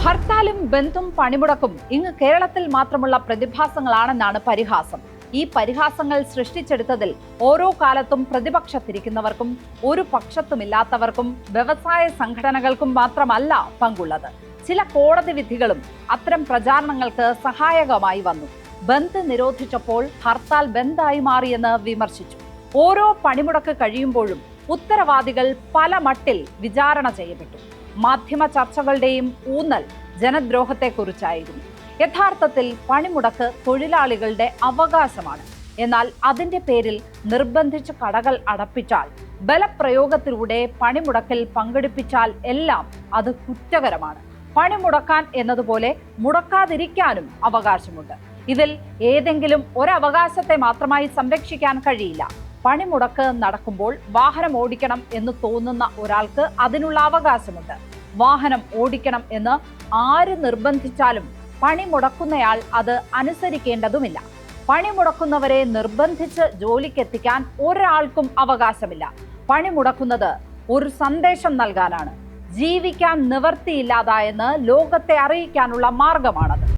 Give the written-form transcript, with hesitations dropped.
ഹർത്താലും ബന്ധും പണിമുടക്കും ഇങ്ങ് കേരളത്തിൽ മാത്രമുള്ള പ്രതിഭാസങ്ങളാണെന്നാണ് പരിഹാസം. ഈ പരിഹാസങ്ങൾ സൃഷ്ടിച്ചെടുത്തതിൽ ഓരോ കാലത്തും പ്രതിപക്ഷത്തിരിക്കുന്നവർക്കും ഒരു പക്ഷത്തുമില്ലാത്തവർക്കും വ്യവസായ സംഘടനകൾക്കും മാത്രമല്ല പങ്കുള്ളത്. ചില കോടതി വിധികളും അത്തരം പ്രചാരണങ്ങൾക്ക് സഹായകമായി വന്നു. ബന്ദ് നിരോധിച്ചപ്പോൾ ഹർത്താൽ ബന്ദായി മാറിയെന്ന് വിമർശിച്ചു. ഓരോ പണിമുടക്ക് കഴിയുമ്പോഴും ഉത്തരവാദികൾ പല മട്ടിൽ വിചാരണ ചെയ്യപ്പെട്ടു. മാധ്യമ ചർച്ചകളുടെയും ഊന്നൽ ജനദ്രോഹത്തെക്കുറിച്ചായിരുന്നു. യഥാർത്ഥത്തിൽ പണിമുടക്ക് തൊഴിലാളികളുടെ അവകാശമാണ്. എന്നാൽ അതിന്റെ പേരിൽ നിർബന്ധിച്ച് കടകൾ അടപ്പിച്ചാൽ, ബലപ്രയോഗത്തിലൂടെ പണിമുടക്കിൽ പങ്കെടുപ്പിച്ചാൽ എല്ലാം അത് കുറ്റകരമാണ്. പണിമുടക്കാൻ എന്നതുപോലെ മുടക്കാതിരിക്കാനും അവകാശമുണ്ട്. ഇതിൽ ഏതെങ്കിലും ഒരവകാശത്തെ മാത്രമായി സംരക്ഷിക്കാൻ കഴിയില്ല. പണിമുടക്ക് നടക്കുമ്പോൾ വാഹനം ഓടിക്കണം എന്ന് തോന്നുന്ന ഒരാൾക്ക് അതിനുള്ള അവകാശമുണ്ട്. വാഹനം ഓടിക്കണം എന്ന് ആര് നിർബന്ധിച്ചാലും പണിമുടക്കുന്നയാൾ അത് അനുസരിക്കേണ്ടതുമില്ല. പണിമുടക്കുന്നവരെ നിർബന്ധിച്ച് ജോലിക്കെത്തിക്കാൻ ഒരാൾക്കും അവകാശമില്ല. പണിമുടക്കുന്നത് ഒരു സന്ദേശം നൽകാനാണ്. ജീവിക്കാൻ നിവർത്തിയില്ലാതായെന്ന് ലോകത്തെ അറിയിക്കാനുള്ള മാർഗമാണത്.